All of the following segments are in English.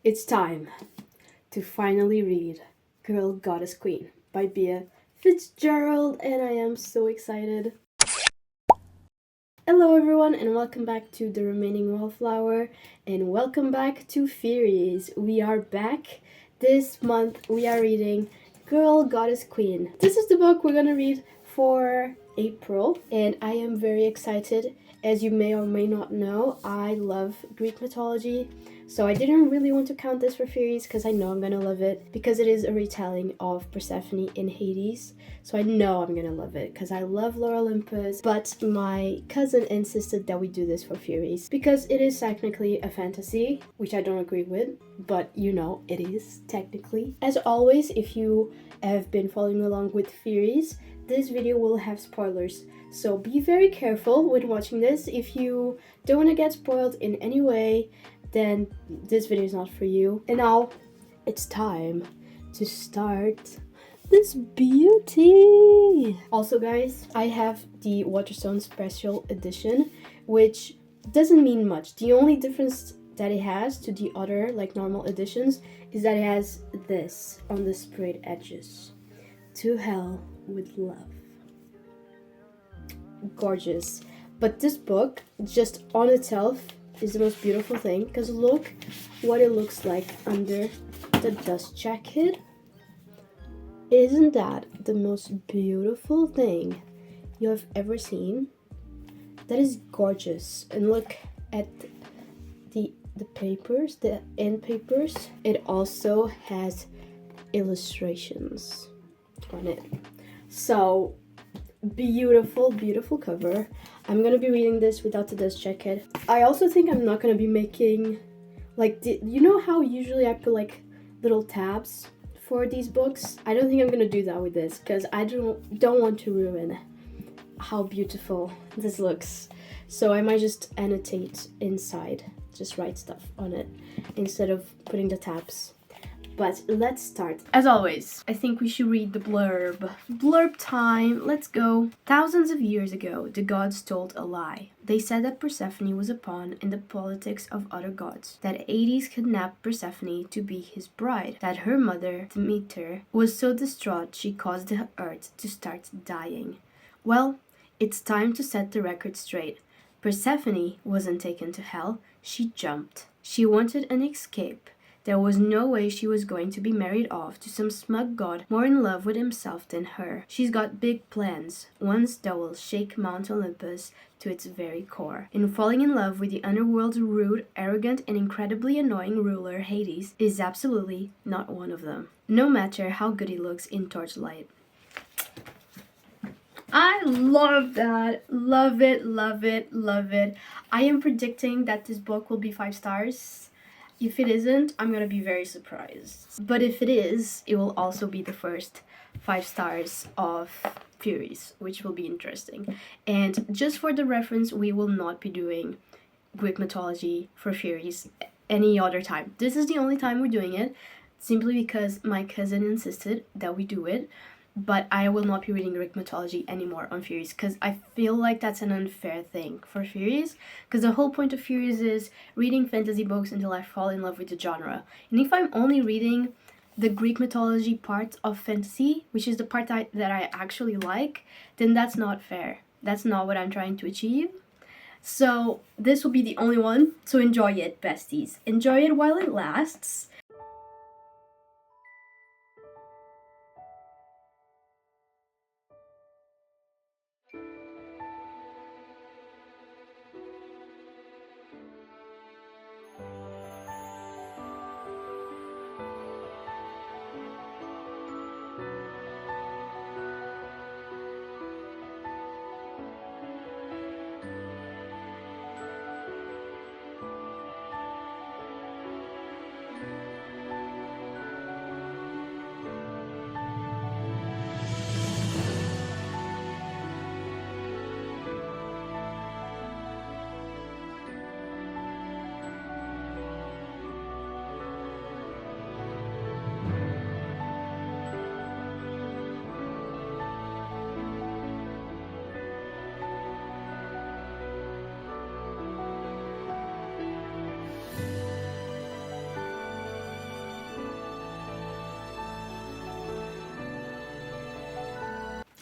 It's time to finally read Girl Goddess Queen by Bea Fitzgerald, and I am so excited. Hello everyone and welcome back to The Remaining Wallflower and welcome back to Feries. We are back. This month we are reading Girl Goddess Queen. This is the book we're gonna read for April and I am very excited. As you may or may not know, I love Greek mythology, so I didn't really want to count this for Feries because I know I'm gonna love it because it is a retelling of Persephone in Hades. So I know I'm gonna love it because I love Lore Olympus, but my cousin insisted that we do this for Furies because it is technically a fantasy, which I don't agree with, but you know, it is technically. As always, if you have been following along with Furies, this video will have spoilers, so be very careful when watching this. If you don't want to get spoiled in any way, then this video is not for you. And now, it's time to start this beauty. Also guys, I have the Waterstone Special Edition, which doesn't mean much. The only difference that it has to the other like normal editions is that it has this on the sprayed edges. To hell with love. Gorgeous. But this book just on itself is the most beautiful thing because look what it looks like under the dust jacket. Isn't that the most beautiful thing you have ever seen? That is gorgeous. And look at the papers, the end papers. It also has illustrations on it. So beautiful, beautiful cover. I'm gonna be reading this without the dust jacket. I also think I'm not gonna be making like you know how usually I put like little tabs for these books? I don't think I'm gonna do that with this because I don't want to ruin how beautiful this looks. So I might just annotate inside, just write stuff on it instead of putting the tabs. But let's start. As always, I think we should read the blurb. Blurb time, let's go. Thousands of years ago, the gods told a lie. They said that Persephone was a pawn in the politics of other gods, that Hades kidnapped Persephone to be his bride, that her mother, Demeter, was so distraught she caused the earth to start dying. Well, it's time to set the record straight. Persephone wasn't taken to hell, she jumped. She wanted an escape. There was no way she was going to be married off to some smug god more in love with himself than her. She's got big plans, ones that will shake Mount Olympus to its very core. And falling in love with the underworld's rude, arrogant, and incredibly annoying ruler Hades is absolutely not one of them, no matter how good he looks in torchlight. I love that. Love it, love it, love it. I am predicting that this book will be 5 stars. If it isn't, I'm gonna be very surprised. But if it is, it will also be the first 5 stars of Furies, which will be interesting. And just for the reference, we will not be doing Greek mythology for Furies any other time. This is the only time we're doing it, simply because my cousin insisted that we do it. But I will not be reading Greek mythology anymore on Furies because I feel like that's an unfair thing for Furies, because the whole point of Furies is reading fantasy books until I fall in love with the genre. And if I'm only reading the Greek mythology part of fantasy, which is the part that I actually like, then that's not fair. That's not what I'm trying to achieve. So this will be the only one, so enjoy it, besties. Enjoy it while it lasts.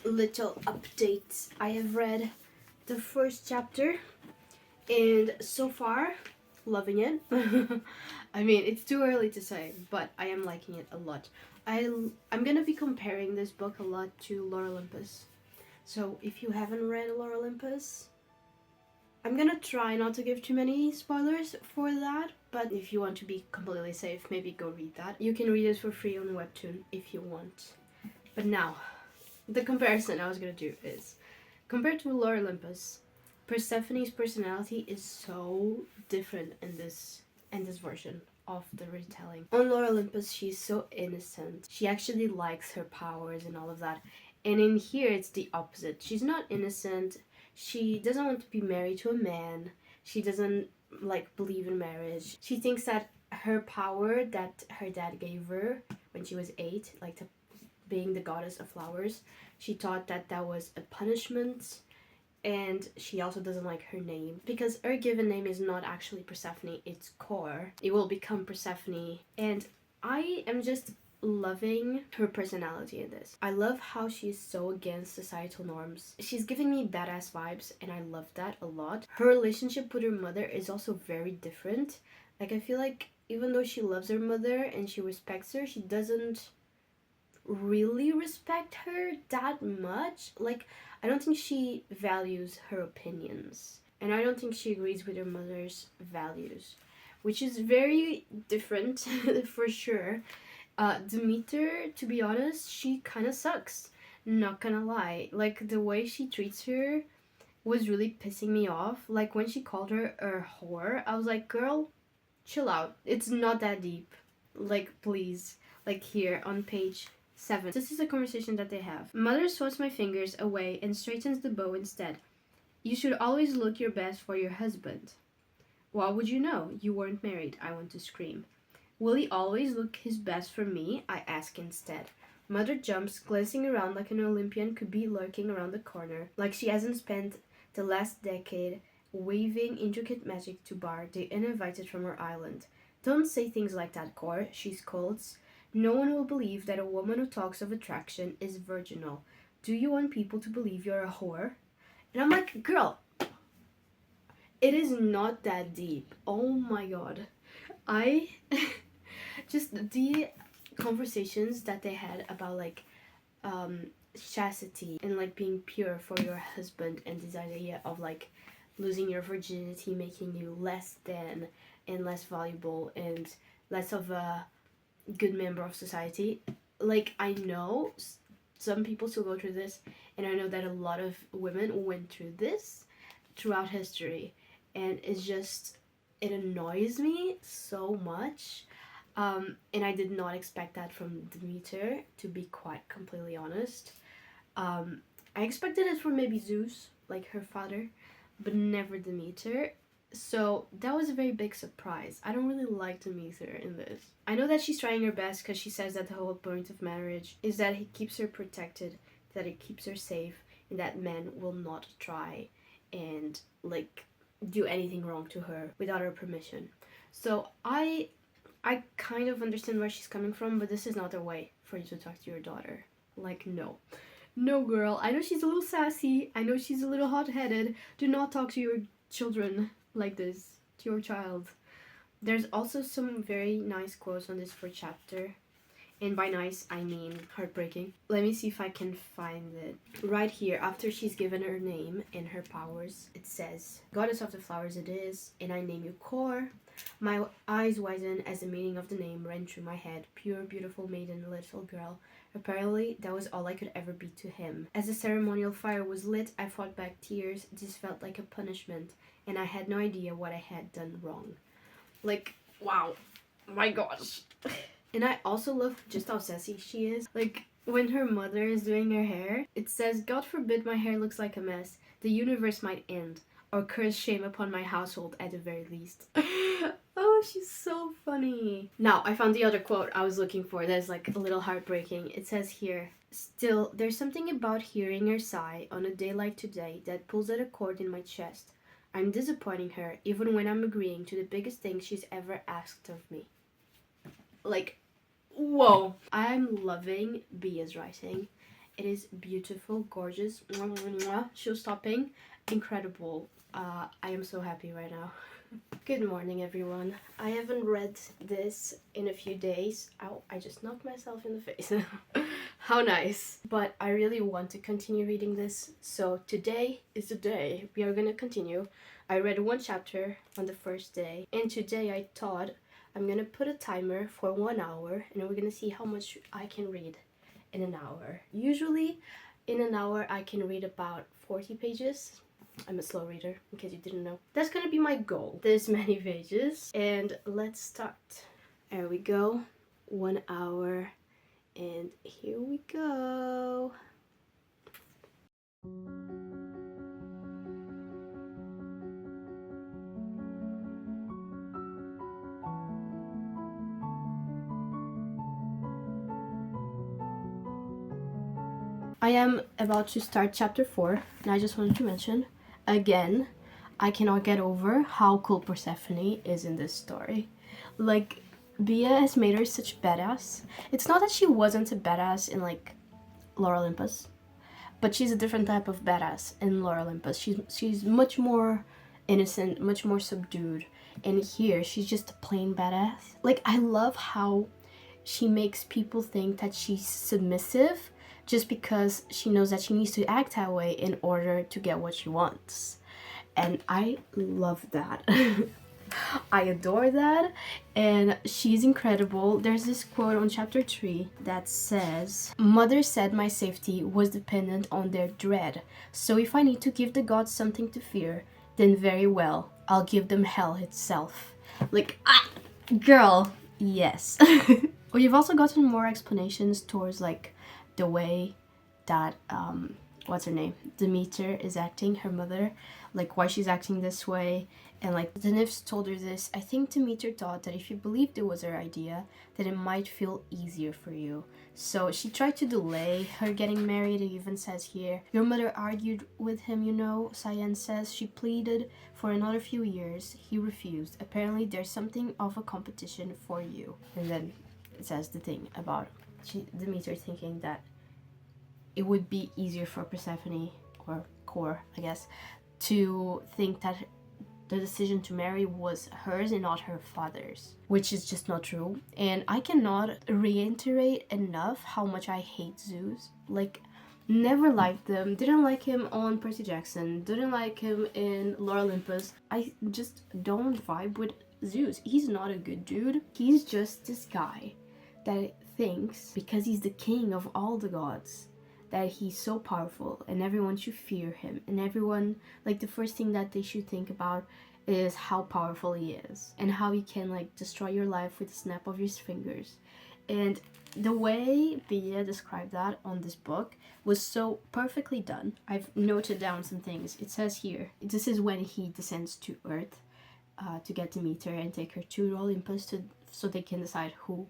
little updates. I have read the first chapter, and so far, loving it. I mean, it's too early to say, but I am liking it a lot. I'm gonna be comparing this book a lot to Lore Olympus. So if you haven't read Lore Olympus, I'm gonna try not to give too many spoilers for that, but if you want to be completely safe, maybe go read that. You can read it for free on Webtoon if you want. But now, the comparison I was gonna do is, compared to Lore Olympus, Persephone's personality is so different in this version of the retelling. On Lore Olympus, she's so innocent. She actually likes her powers and all of that. And in here, it's the opposite. She's not innocent. She doesn't want to be married to a man. She doesn't like believe in marriage. She thinks that her power that her dad gave her when she was 8, like to being the goddess of flowers, she thought that that was a punishment. And she also doesn't like her name because her given name is not actually Persephone, it's Kor. It will become Persephone, and I am just loving her personality in this. I love how she's so against societal norms. She's giving me badass vibes, and I love that a lot. Her relationship with her mother is also very different. Like, I feel like even though she loves her mother and she respects her, she doesn't really respect her that much. Like, I don't think she values her opinions, and I don't think she agrees with her mother's values, which is very different for sure. Demeter, to be honest, she kind of sucks. Not gonna lie. Like, the way she treats her was really pissing me off. Like, when she called her a whore, I was like, girl, chill out. It's not that deep. Like, please. Like, here on page 7. This is a conversation that they have. Mother swats my fingers away and straightens the bow instead. You should always look your best for your husband. Well, would you know? You weren't married. I want to scream. Will he always look his best for me? I ask instead. Mother jumps, glancing around like an Olympian could be lurking around the corner, like she hasn't spent the last decade waving intricate magic to bar the uninvited from her island. Don't say things like that, Cor, she scolds. No one will believe that a woman who talks of attraction is virginal. Do you want people to believe you're a whore? And I'm like, girl, it is not that deep. Oh my god. I just the conversations that they had about like chastity and like being pure for your husband, and this idea of like losing your virginity making you less than and less valuable and less of a good member of society. Like, I know some people still go through this, and I know that a lot of women went through this throughout history, and it's just, it annoys me so much. And I did not expect that from Demeter, to be quite completely honest. I expected it from maybe Zeus, like her father, but never Demeter. So that was a very big surprise. I don't really like Demeter in this. I know that she's trying her best because she says that the whole point of marriage is that it keeps her protected, that it keeps her safe, and that men will not try and like do anything wrong to her without her permission. So I kind of understand where she's coming from, but this is not the way for you to talk to your daughter. Like, no. No, girl. I know she's a little sassy. I know she's a little hot-headed. Do not talk to your children like this, to your child. There's also some very nice quotes on this first chapter. And by nice, I mean heartbreaking. Let me see if I can find it. Right here, after she's given her name and her powers, it says, Goddess of the flowers it is, and I name you Kor. My eyes widened as the meaning of the name ran through my head. Pure, beautiful maiden, little girl. Apparently, that was all I could ever be to him. As the ceremonial fire was lit, I fought back tears. This felt like a punishment, and I had no idea what I had done wrong. Like, wow. My gosh. And I also love just how sassy she is. Like, when her mother is doing her hair, it says, God forbid my hair looks like a mess. The universe might end. Or curse shame upon my household at the very least. Oh, she's so funny. Now, I found the other quote I was looking for that's like a little heartbreaking. It says here, still, there's something about hearing her sigh on a day like today that pulls at a chord in my chest. I'm disappointing her, even when I'm agreeing to the biggest thing she's ever asked of me. Like, whoa. I'm loving Bia's writing. It is beautiful, gorgeous, show-stopping, incredible. I am so happy right now. Good morning, everyone. I haven't read this in a few days. Ow, I just knocked myself in the face. How nice. But I really want to continue reading this, so today is the day we are gonna continue. I read one chapter on the first day, and today I thought I'm gonna put a timer for 1 hour, and we're gonna see how much I can read in an hour. Usually, in an hour, I can read about 40 pages. I'm a slow reader, in case you didn't know. That's gonna be my goal. There's many pages, and let's start. There we go. 1 hour, and here we go. I am about to start chapter 4, and I just wanted to mention, again, I cannot get over how cool Persephone is in this story. Like, Bia has made her such badass. It's not that she wasn't a badass in, like, Lore Olympus, but she's a different type of badass in Lore Olympus. She's much more innocent, much more subdued, and here she's just a plain badass. Like, I love how she makes people think that she's submissive just because she knows that she needs to act that way in order to get what she wants. And I love that. I adore that, and she's incredible. There's this quote on chapter 3 that says, "Mother said my safety was dependent on their dread, so if I need to give the gods something to fear, then very well, I'll give them hell itself." Like, girl, yes. Well, you've also gotten more explanations towards, like, the way that what's her name, Demeter, is acting, her mother, like why she's acting this way. And like the nymphs told her this. I think Demeter thought that if you believed it was her idea, then it might feel easier for you. So she tried to delay her getting married. It even says here, "Your mother argued with him, you know," Cyan says. "She pleaded for another few years. He refused. Apparently there's something of a competition for you." And then it says the thing about Demeter thinking that it would be easier for Persephone, or Core, I guess, to think that the decision to marry was hers and not her father's, which is just not true. And I cannot reiterate enough how much I hate Zeus. Like, never liked them, didn't like him on Percy Jackson, didn't like him in Lore Olympus. I just don't vibe with Zeus. He's not a good dude. He's just this guy that thinks because he's the king of all the gods that he's so powerful and everyone should fear him, and everyone, like, the first thing that they should think about is how powerful he is and how he can, like, destroy your life with a snap of his fingers. And the way Bia described that on this book was so perfectly done. I've noted down some things. It says here, this is when he descends to Earth to get Demeter and take her to Olympus so they can decide who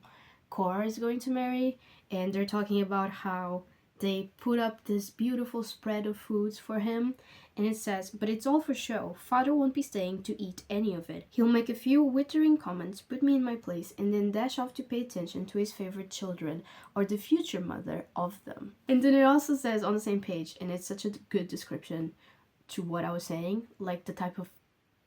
Core is going to marry. And they're talking about how they put up this beautiful spread of foods for him, and it says, "But it's all for show. Father won't be staying to eat any of it. He'll make a few withering comments, put me in my place, and then dash off to pay attention to his favorite children, or the future mother of them." And then it also says on the same page, and it's such a good description to what I was saying, like the type of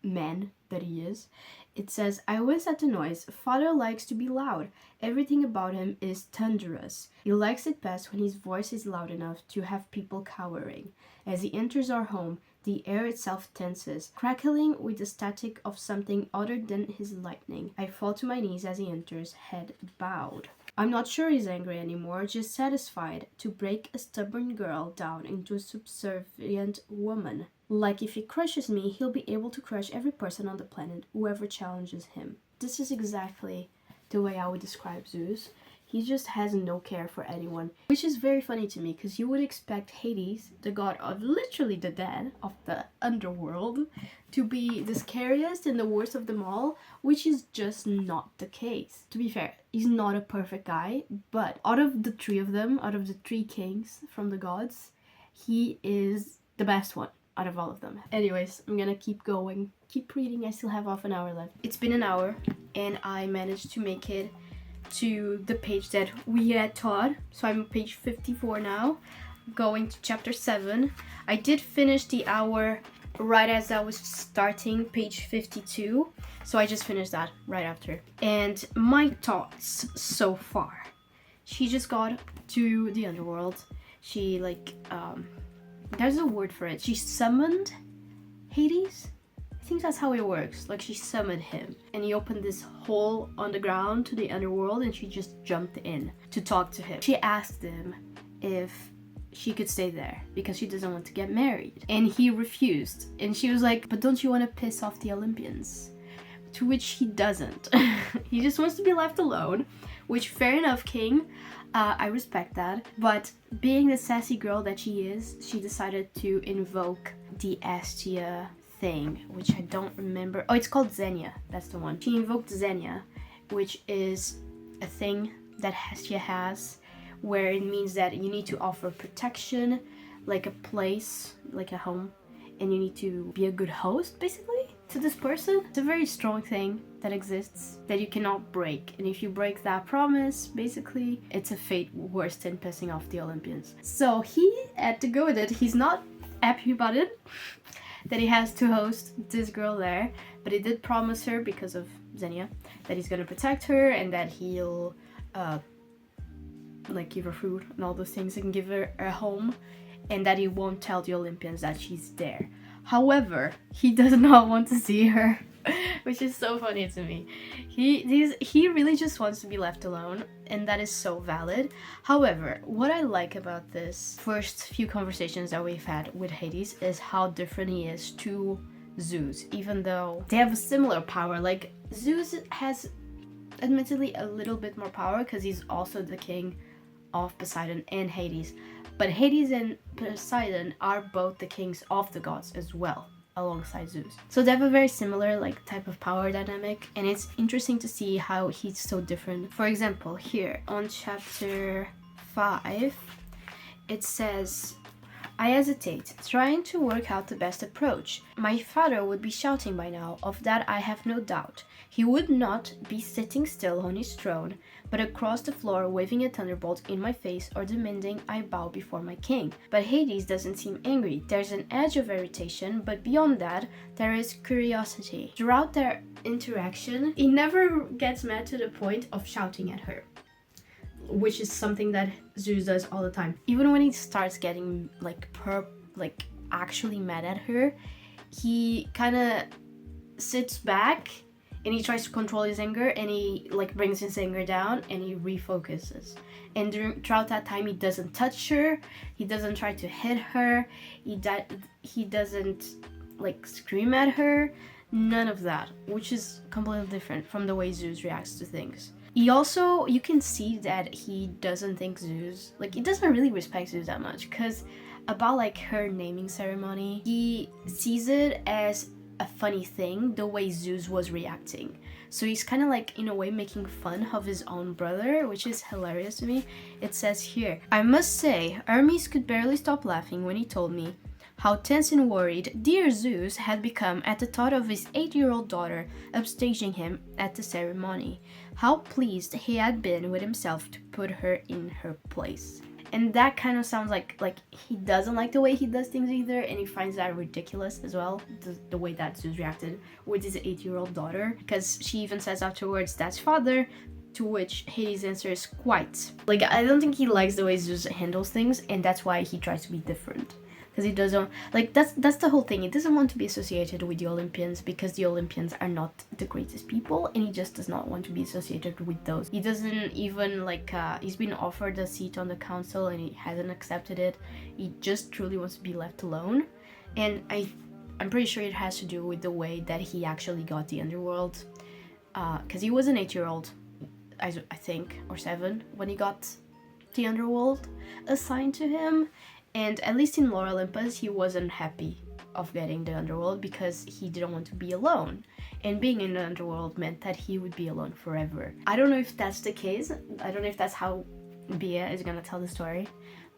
man that he is. It says, "I always at the noise. Father likes to be loud. Everything about him is thunderous. He likes it best when his voice is loud enough to have people cowering. As he enters our home, the air itself tenses, crackling with the static of something other than his lightning. I fall to my knees as he enters, head bowed. I'm not sure he's angry anymore, just satisfied to break a stubborn girl down into a subservient woman. Like, if he crushes me, he'll be able to crush every person on the planet, whoever challenges him." This is exactly the way I would describe Zeus. He just has no care for anyone, which is very funny to me, because you would expect Hades, the god of literally the dead, of the underworld, to be the scariest and the worst of them all, which is just not the case. To be fair, he's not a perfect guy, but out of the three of them, out of the three kings from the gods, he is the best one out of all of them. Anyways, I'm gonna keep going, keep reading. I still have half an hour left. It's been an hour, and I managed to make it to the page that we had taught. So I'm on page 54 now. going to chapter 7. I did finish the hour right as I was starting page 52, so I just finished that right after. And my thoughts so far. She just got to the underworld. She there's a word for it. She summoned Hades? I think that's how it works. Like, she summoned him and he opened this hole on the ground to the underworld, and she just jumped in to talk to him. She asked him if she could stay there because she doesn't want to get married, and he refused. And she was like, but don't you want to piss off the Olympians? To which he doesn't. He just wants to be left alone, which, fair enough, king. I respect that. But being the sassy girl that she is, she decided to invoke the Astia thing, which I don't remember. Oh, it's called Xenia. That's the one. She invoked Xenia, which is a thing that Hestia has, where it means that you need to offer protection, like a place, like a home, and you need to be a good host, basically, to this person. It's a very strong thing that exists that you cannot break, and if you break that promise, basically, it's a fate worse than pissing off the Olympians. So he had to go with it. He's not happy about it, that he has to host this girl there, but he did promise her, because of Xenia, that he's gonna protect her and that he'll give her food and all those things and give her a home, and that he won't tell the Olympians that she's there. However, he does not want to see her, which is so funny to me. He really just wants to be left alone, and that is so valid. However, what I like about this first few conversations that we've had with Hades is how different he is to Zeus, even though they have a similar power. Like, Zeus has admittedly a little bit more power because he's also the king of Poseidon and Hades. But Hades and Poseidon are both the kings of the gods as well, alongside Zeus. So they have a very similar type of power dynamic, and it's interesting to see how he's so different. For example, here on chapter 5, it says, I hesitate, trying to work out the best approach. My father would be shouting by now, of that I have no doubt. He would not be sitting still on his throne, but across the floor waving a thunderbolt in my face or demanding I bow before my king. But Hades doesn't seem angry. There's an edge of irritation, but beyond that, there is curiosity. Throughout their interaction, he never gets mad to the point of shouting at her, which is something that Zeus does all the time. Even when he starts getting actually mad at her, he kind of sits back and he tries to control his anger, and he brings his anger down and he refocuses. And throughout that time, he doesn't touch her, he doesn't try to hit her, he doesn't scream at her, none of that, which is completely different from the way Zeus reacts to things. He also, you can see that he doesn't think Zeus, he doesn't really respect Zeus that much, because about her naming ceremony, he sees it as a funny thing, the way Zeus was reacting. So he's kind of in a way making fun of his own brother, which is hilarious to me. It says here, I must say, Hermes could barely stop laughing when he told me how tense and worried dear Zeus had become at the thought of his 8-year-old daughter upstaging him at the ceremony. How pleased he had been with himself to put her in her place. And that kind of sounds like he doesn't like the way he does things either, and he finds that ridiculous as well, the way that Zeus reacted with his 8-year-old daughter, because she even says afterwards, that's father, to which Hades answers quite. I don't think he likes the way Zeus handles things, and that's why he tries to be different. Because he doesn't, that's the whole thing. He doesn't want to be associated with the Olympians because the Olympians are not the greatest people, and he just does not want to be associated with those. He doesn't even, he's been offered a seat on the council and he hasn't accepted it. He just truly wants to be left alone. And I'm pretty sure it has to do with the way that he actually got the underworld. Because he was an 8-year-old, I think, or 7, when he got the underworld assigned to him. And at least in Lore Olympus, he wasn't happy of getting the underworld because he didn't want to be alone. And being in the underworld meant that he would be alone forever. I don't know if that's the case. I don't know if that's how Bia is gonna tell the story.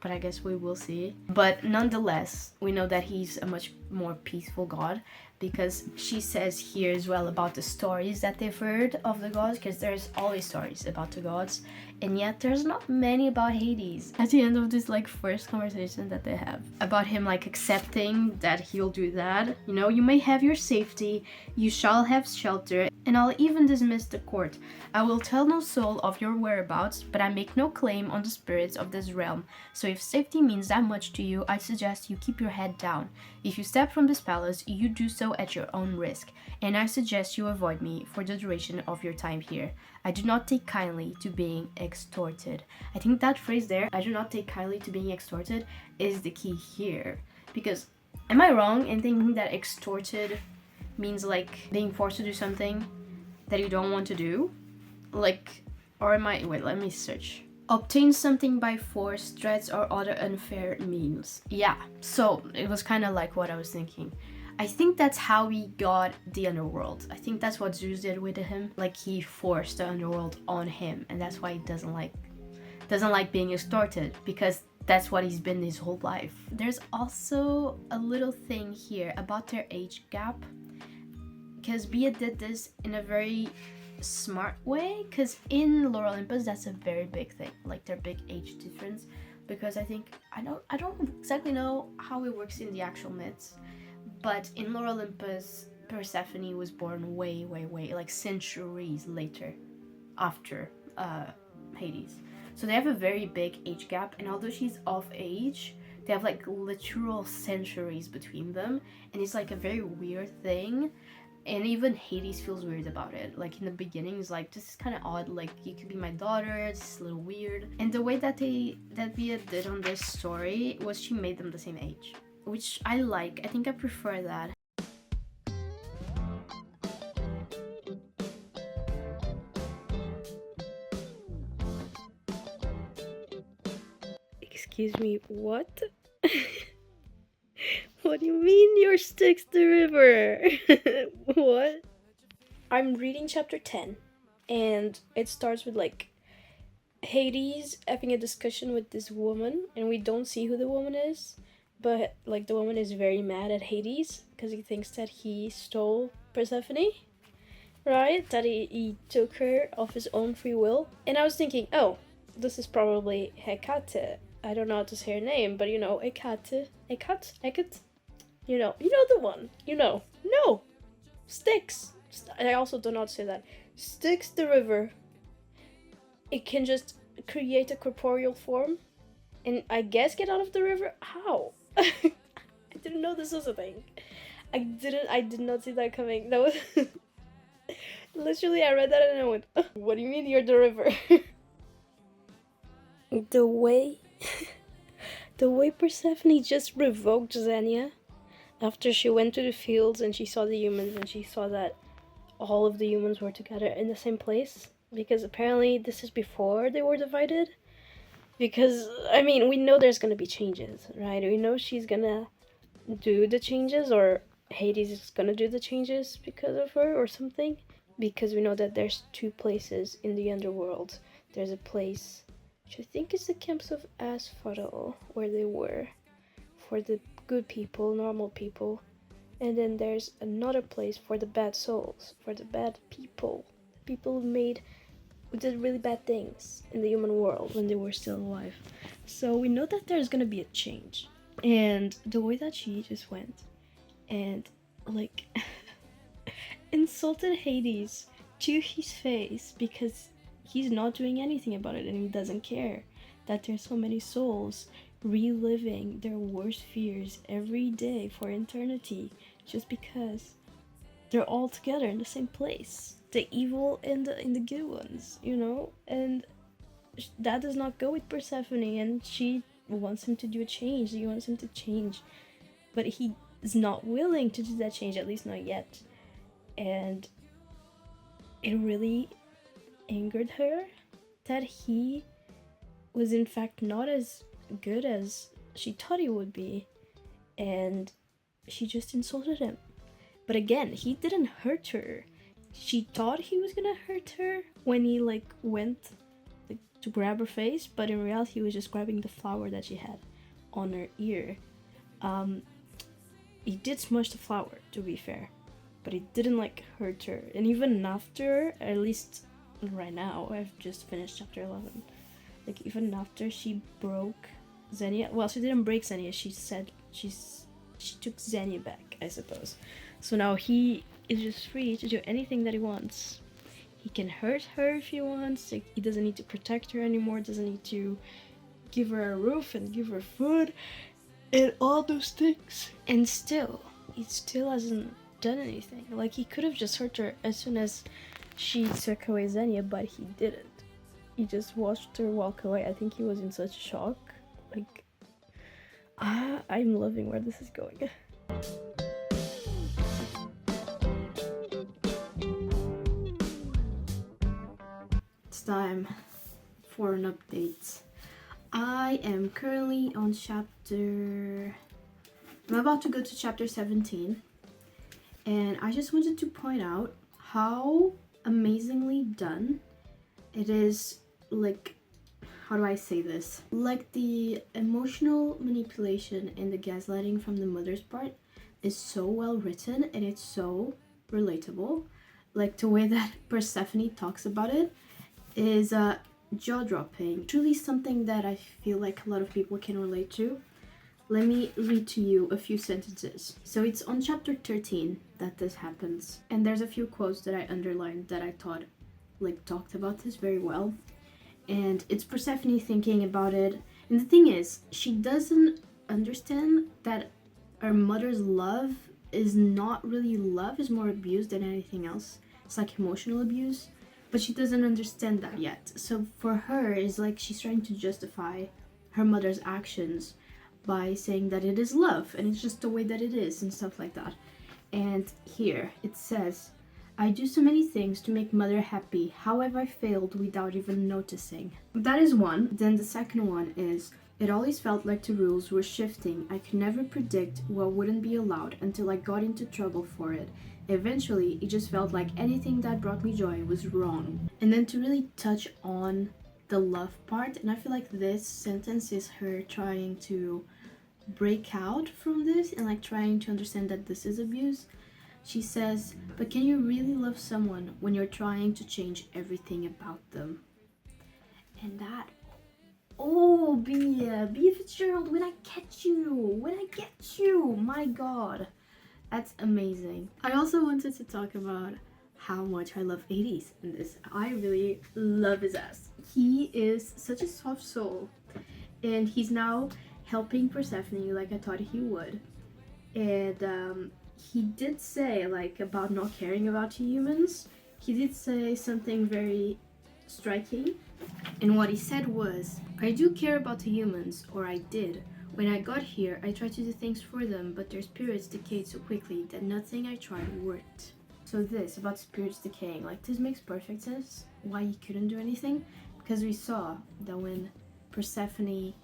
but I guess we will see. But nonetheless, we know that he's a much more peaceful god, because she says here as well about the stories that they've heard of the gods, because there's always stories about the gods, and yet there's not many about Hades. At the end of this like first conversation that they have about him like accepting that he'll do that, you know, you may have your safety, you shall have shelter, and I'll even dismiss the court. I will tell no soul of your whereabouts, but I make no claim on the spirits of this realm. So if safety means that much to you, I suggest you keep your head down. If you step from this palace, you do so at your own risk, and I suggest you avoid me for the duration of your time here. I do not take kindly to being extorted. I think that phrase there, I do not take kindly to being extorted, is the key here. Because, am I wrong in thinking that extorted means like being forced to do something that you don't want to do? Like, or am I, wait, let me search. Obtain something by force, threats, or other unfair means. Yeah, so it was kind of like what I was thinking. I think that's how we got the underworld. I think that's what Zeus did with him. Like, he forced the underworld on him, and that's why he doesn't like being extorted, because that's what he's been his whole life. There's also a little thing here about their age gap, because Bia did this in a very smart way, because in Lore Olympus that's a very big thing, like their big age difference, because I think I don't exactly know how it works in the actual myths, but in Lore Olympus Persephone was born way like centuries later after Hades, so they have a very big age gap, and although she's of age, they have like literal centuries between them, and it's like a very weird thing. And even Hades feels weird about it. Like in the beginning, he's like, this is kind of odd. Like, you could be my daughter. This is a little weird. And the way that Bia did on this story was she made them the same age, which I like. I think I prefer that. Excuse me, what? What do you mean your Styx the river? What? I'm reading chapter 10, and it starts with like Hades having a discussion with this woman, and we don't see who the woman is, but like the woman is very mad at Hades because he thinks that he stole Persephone, right? That he took her of his own free will. And I was thinking, oh, this is probably Hecate. I don't know how to say her name, but you know, Hecate. You know the one. No, Styx. I also do not say that. Styx the river. It can just create a corporeal form, and I guess get out of the river. How? I didn't know this was a thing. I did not see that coming. That was literally, I read that and I went, oh, what do you mean you're the river? The way the way Persephone just revoked Xenia after she went to the fields and she saw the humans and she saw that all of the humans were together in the same place, because apparently this is before they were divided. Because, I mean, we know there's gonna be changes, right? We know she's gonna do the changes, or Hades is gonna do the changes because of her or something. Because we know that there's two places in the underworld. There's a place, which I think is the camps of Asphodel, where they were, for the good people, normal people. And then there's another place for the bad souls, for the bad people. The people who did really bad things in the human world when they were still alive. So we know that there's gonna be a change. And the way that she just went and like insulted Hades to his face because he's not doing anything about it and he doesn't care that there's so many souls reliving their worst fears every day for eternity just because they're all together in the same place, the evil and the good ones, you know. And that does not go with Persephone, and she wants him to do a change. She wants him to change, but he is not willing to do that change, at least not yet. And it really angered her that he was in fact not as good as she thought he would be, and she just insulted him. But again, he didn't hurt her. She thought he was gonna hurt her when he like went like to grab her face, but in reality he was just grabbing the flower that she had on her ear. He did smush the flower, to be fair, but it didn't like hurt her. And even after, at least right now, I've just finished chapter 11. Like even after she broke Xenia, well, she didn't break Xenia. She said she took Xenia back, I suppose. So now he is just free to do anything that he wants. He can hurt her if he wants. Like, he doesn't need to protect her anymore. Doesn't need to give her a roof and give her food and all those things. And still, he still hasn't done anything. Like, he could have just hurt her as soon as she took away Xenia, but he didn't. He just watched her walk away. I think he was in such shock. Like, I'm loving where this is going. It's time for an update. I am currently on I'm about to go to chapter 17, and I just wanted to point out how amazingly done it is. Like, how do I say this? Like, the emotional manipulation and the gaslighting from the mother's part is so well written, and it's so relatable. Like, the way that Persephone talks about it is jaw-dropping. Truly something that I feel like a lot of people can relate to. Let me read to you a few sentences. So it's on chapter 13 that this happens. And there's a few quotes that I underlined that I thought like talked about this very well. And it's Persephone thinking about it. And the thing is, she doesn't understand that her mother's love is not really love, is more abuse than anything else. It's like emotional abuse. But she doesn't understand that yet. So for her, it's like she's trying to justify her mother's actions by saying that it is love and it's just the way that it is and stuff like that. And here it says, I do so many things to make mother happy. How have I failed without even noticing? That is one. Then the second one is, it always felt like the rules were shifting. I could never predict what wouldn't be allowed until I got into trouble for it. Eventually, it just felt like anything that brought me joy was wrong. And then to really touch on the love part, and I feel like this sentence is her trying to break out from this and like trying to understand that this is abuse. She says, but can you really love someone when you're trying to change everything about them? And that, oh, Bea Fitzgerald, when I get you, my god. That's amazing. I also wanted to talk about how much I love 80s in this. I really love his ass. He is such a soft soul, and he's now helping Persephone like I thought he would. And he did say, like, about not caring about humans. He did say something very striking, and what he said was, I do care about the humans, or I did. When I got here, I tried to do things for them, but their spirits decayed so quickly that nothing I tried worked. So this, about spirits decaying, like, this makes perfect sense why he couldn't do anything, because we saw that when Persephone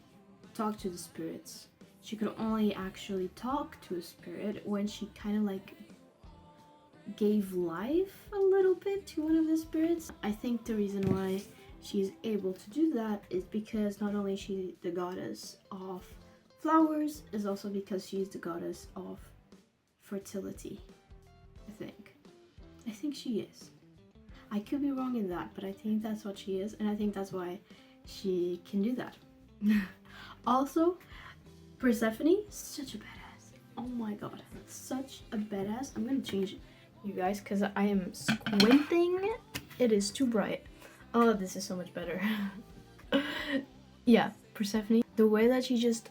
talked to the spirits, she could only actually talk to a spirit when she kind of like gave life a little bit to one of the spirits. I think the reason why she's able to do that is because not only is she the goddess of flowers, is also because she's the goddess of fertility. I think she is. I could be wrong in that, but I think that's what she is, and I think that's why she can do that. Also, Persephone, such a badass. Oh my god, such a badass. I'm gonna change it, you guys, because I am squinting. It is too bright. Oh, this is so much better. Yeah, Persephone, the way that she just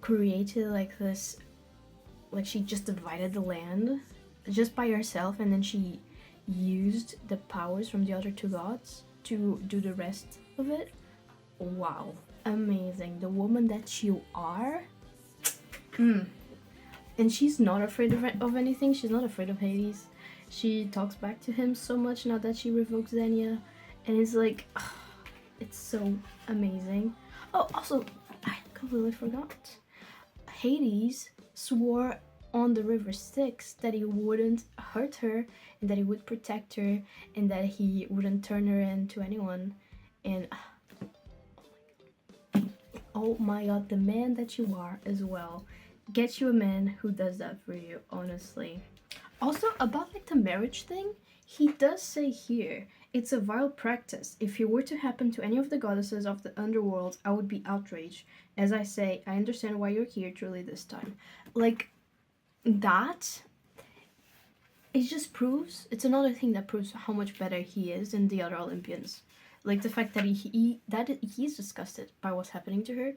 created like this, like she just divided the land just by herself, and then she used the powers from the other two gods to do the rest of it. Wow, amazing. The woman that you are. And she's not afraid of anything. She's not afraid of Hades. She talks back to him so much now that she revoked Xenia, and it's like, it's so amazing. Oh, also, I completely forgot. Hades swore on the river Styx that he wouldn't hurt her and that he would protect her and that he wouldn't turn her into anyone. And oh my god, the man that you are as well. Get you a man who does that for you, honestly. Also, about like the marriage thing, he does say here, it's a vile practice. If it were to happen to any of the goddesses of the underworld, I would be outraged. As I say, I understand why you're here truly this time. Like, that, it just proves, it's another thing that proves how much better he is than the other Olympians. Like the fact that he's disgusted by what's happening to her,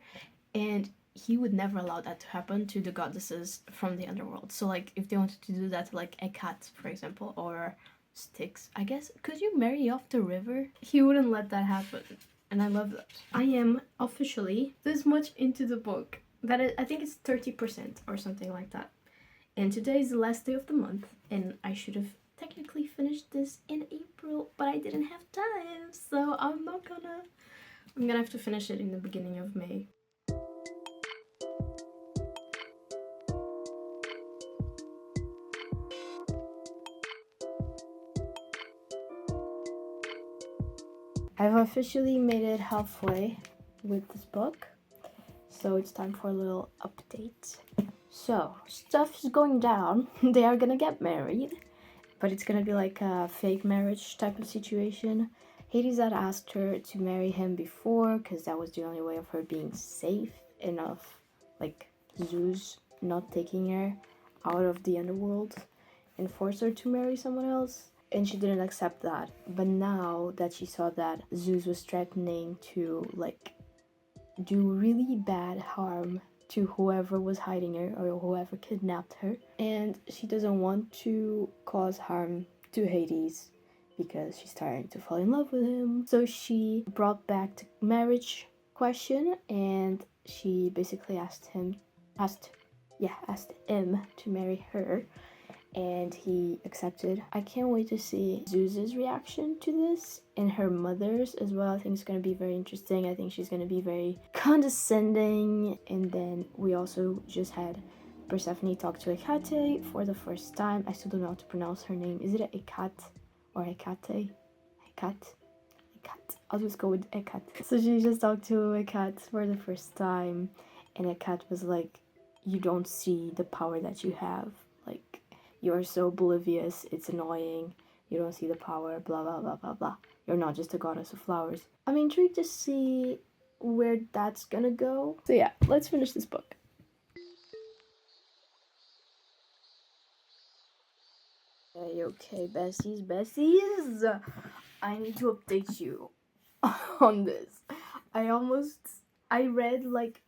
and he would never allow that to happen to the goddesses from the underworld. So like if they wanted to do that to like a cat, for example, or Styx, I guess, could you marry off the river? He wouldn't let that happen. And I love that. I am officially this much into the book that I think it's 30% or something like that. And today is the last day of the month, and I should have technically finished this in April, but I didn't have time, so I'm gonna have to finish it in the beginning of May. I've officially made it halfway with this book, so it's time for a little update. So, stuff is going down. They are gonna get married, but it's gonna be like a fake marriage type of situation. Hades had asked her to marry him before, because that was the only way of her being safe enough, like Zeus not taking her out of the underworld and force her to marry someone else. And she didn't accept that. But now that she saw that Zeus was threatening to like do really bad harm to whoever was hiding her or whoever kidnapped her, and she doesn't want to cause harm to Hades because she's starting to fall in love with him. So she brought back the marriage question, and she basically asked him to marry her, and he accepted. I can't wait to see Zeus's reaction to this and her mother's as well. I think it's going to be very interesting. I think she's going to be very condescending. And then we also just had Persephone talk to Hecate for the first time. I still don't know how to pronounce her name. Is it Hecate or Hecate? Hecate? I'll just go with Hecate. So she just talked to Hecate for the first time, and Hecate was like, you don't see the power that you have. Like, you're so oblivious, it's annoying, you don't see the power, blah blah blah blah blah. You're not just a goddess of flowers. I'm intrigued to see where that's gonna go. So yeah, let's finish this book. Okay, besties. I need to update you on this. I read like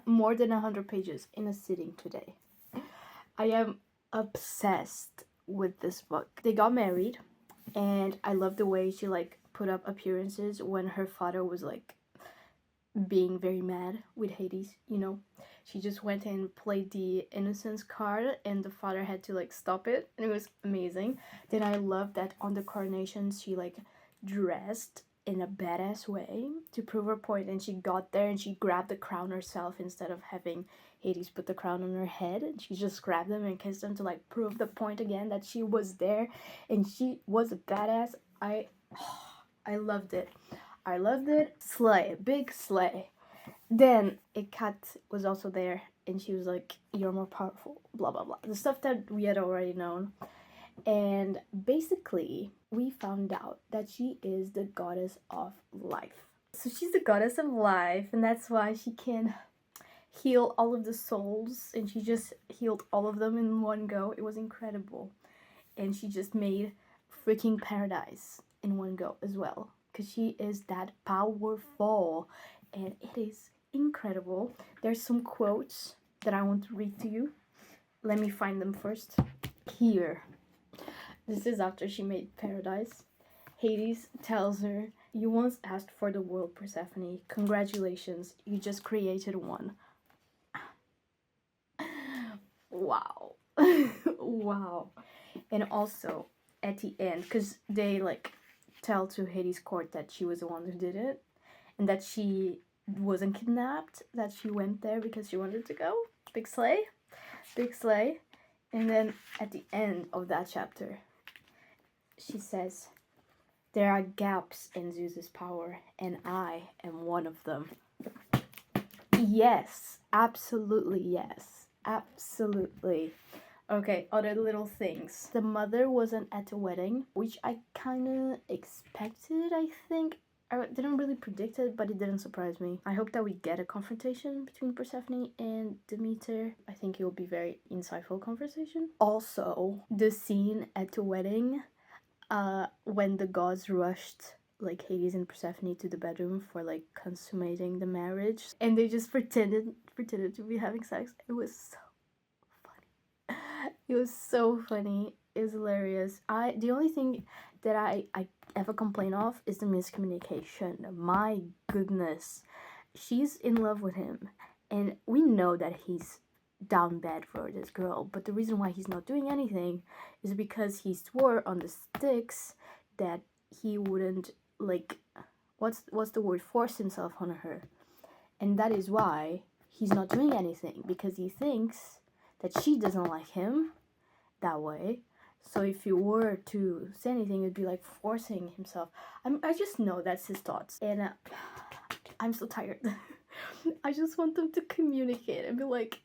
more than 100 pages in a sitting today. I am obsessed with this book. They got married, and I love the way she like put up appearances when her father was like being very mad with Hades, you know. She just went and played the innocence card, and the father had to like stop it, and it was amazing. Then I love that on the coronations she like dressed in a badass way to prove her point, and she got there and she grabbed the crown herself instead of having Hades put the crown on her head, and she just grabbed them and kissed them to like prove the point again that she was there and she was a badass. I loved it. I loved it. Slay, big slay. Then a cat was also there, and she was like, you're more powerful, blah blah blah, the stuff that we had already known. And basically we found out that she is the goddess of life. So she's the goddess of life, and that's why she can heal all of the souls, and she just healed all of them in one go. It was incredible. And she just made freaking paradise in one go as well, because she is that powerful, and it is incredible. There's some quotes that I want to read to you. Let me find them first. Here. This is after she made paradise. Hades tells her, you once asked for the world, Persephone. Congratulations, you just created one. Wow. Wow. And also at the end, because they like tell to Hades' court that she was the one who did it, and that she wasn't kidnapped, that she went there because she wanted to go. Big slay. Big slay. And then at the end of that chapter, she says, there are gaps in Zeus's power, and I am one of them. Yes, absolutely yes. Absolutely. Okay, other little things. The mother wasn't at the wedding, which I kind of expected, I think. I didn't really predict it, but it didn't surprise me. I hope that we get a confrontation between Persephone and Demeter. I think it will be very insightful conversation. Also, the scene at the wedding, when the gods rushed like Hades and Persephone to the bedroom for like consummating the marriage, and they just pretended to be having sex. It was so funny. It was so funny. It was hilarious. The only thing that I ever complain of is the miscommunication. My goodness. She's in love with him, and we know that he's down bad for this girl, but the reason why he's not doing anything is because he swore on the sticks that he wouldn't, like, what's the word, force himself on her. And that is why he's not doing anything, because he thinks that she doesn't like him that way. So if you were to say anything, it'd be like forcing himself. I just know that's his thoughts, and I'm so tired. I just want them to communicate and be like,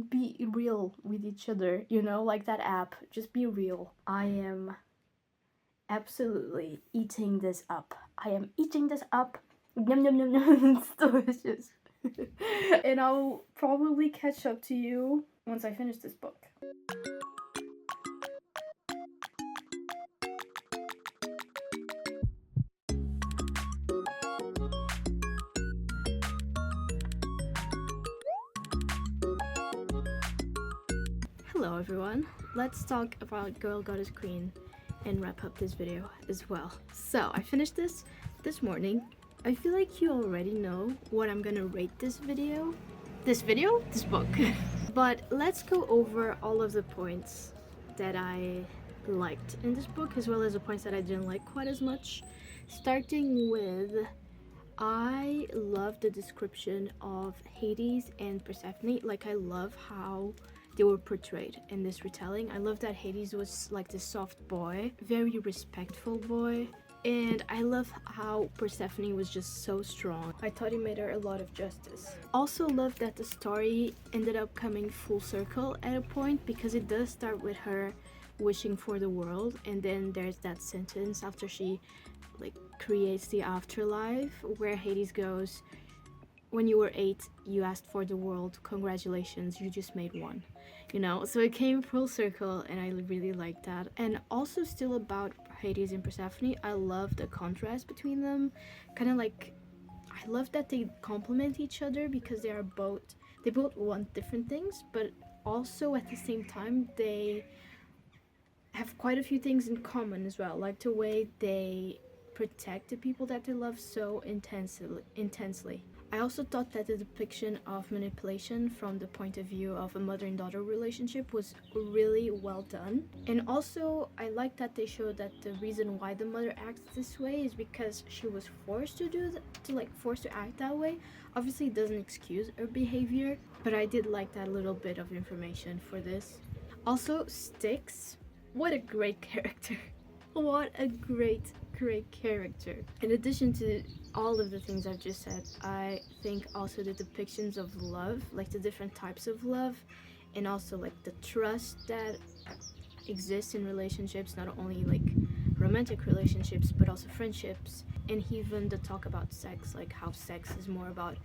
be real with each other, you know, like that app. Just be real. I am absolutely eating this up. I am eating this up. Yum yum yum yum. It's delicious. And I'll probably catch up to you once I finish this book. Hello everyone. Let's talk about Girl Goddess Queen and wrap up this video as well. So I finished this morning. I feel like you already know what I'm gonna rate this book. But let's go over all of the points that I liked in this book, as well as the points that I didn't like quite as much. Starting with, I love the description of Hades and Persephone. Like, I love how they were portrayed in this retelling. I love that Hades was like this soft boy, very respectful boy. And I love how Persephone was just so strong. I thought he made her a lot of justice. Also love that the story ended up coming full circle at a point, because it does start with her wishing for the world, and then there's that sentence after she like creates the afterlife where Hades goes, when you were 8 you asked for the world, congratulations, you just made one, you know. So it came full circle, and I really like that. And also, still about Hades and Persephone, I love the contrast between them. Kind of like, I love that they complement each other, because they both want different things, but also at the same time they have quite a few things in common as well, like the way they protect the people that they love so intensely. I also thought that the depiction of manipulation from the point of view of a mother and daughter relationship was really well done. And also, I like that they showed that the reason why the mother acts this way is because she was forced forced to act that way. Obviously, it doesn't excuse her behavior, but I did like that little bit of information for this. Also, Styx, what a great character. What a great character. In addition to all of the things I've just said, I think also the depictions of love, like the different types of love, and also like the trust that exists in relationships, not only like romantic relationships but also friendships, and even the talk about sex, like how sex is more about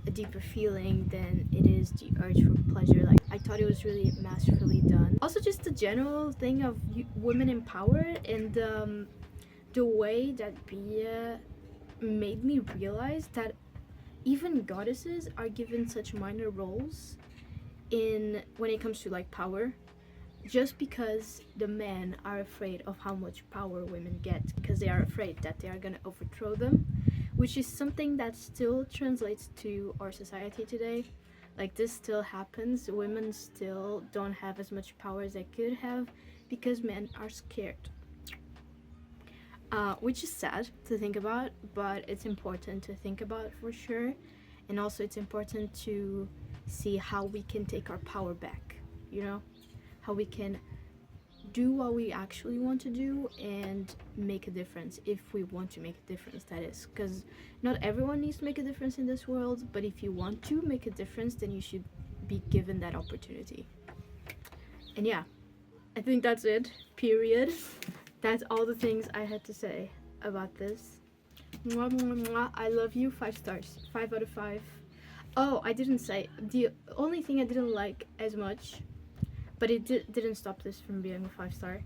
a deeper feeling than it is the urge for pleasure. Like, I thought it was really masterfully done. Also, just the general thing of women empowered, and the way that Bia made me realize that even goddesses are given such minor roles in when it comes to like power, just because the men are afraid of how much power women get, because they are afraid that they are going to overthrow them, which is something that still translates to our society today. Like, this still happens. Women still don't have as much power as they could have because men are scared. Which is sad to think about, but it's important to think about for sure. And also, it's important to see how we can take our power back, you know? How we can do what we actually want to do and make a difference, if we want to make a difference, that is, because not everyone needs to make a difference in this world, but if you want to make a difference, then you should be given that opportunity. And yeah, I think that's it, period. That's all the things I had to say about this. Mwah, mwah, mwah. I love you. 5 stars. 5 out of 5. Oh, I didn't say. The only thing I didn't like as much, but it didn't stop this from being a 5-star,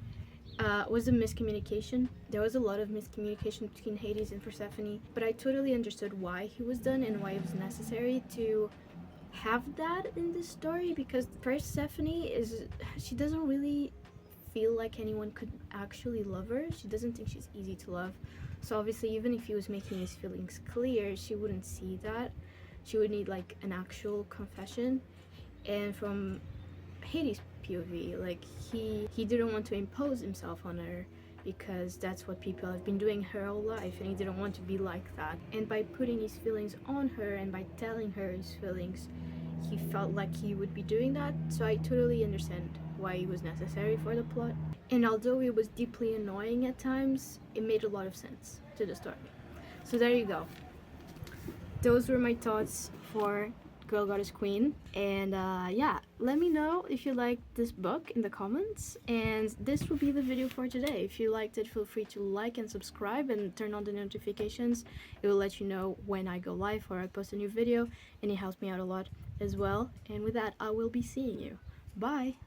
was the miscommunication. There was a lot of miscommunication between Hades and Persephone, but I totally understood why he was done and why it was necessary to have that in this story, because Persephone she doesn't really feel like anyone could actually love her. She doesn't think she's easy to love. So obviously, even if he was making his feelings clear, she wouldn't see that. She would need like an actual confession. And from Hades' POV, like he didn't want to impose himself on her, because that's what people have been doing her whole life, and he didn't want to be like that. And by putting his feelings on her and by telling her his feelings, he felt like he would be doing that. So I totally understand why it was necessary for the plot. And although it was deeply annoying at times, it made a lot of sense to the story. So there you go. Those were my thoughts for Girl Goddess Queen. And yeah, let me know if you liked this book in the comments. And this will be the video for today. If you liked it, feel free to like and subscribe and turn on the notifications. It will let you know when I go live or I post a new video, and it helps me out a lot as well. And with that, I will be seeing you. Bye!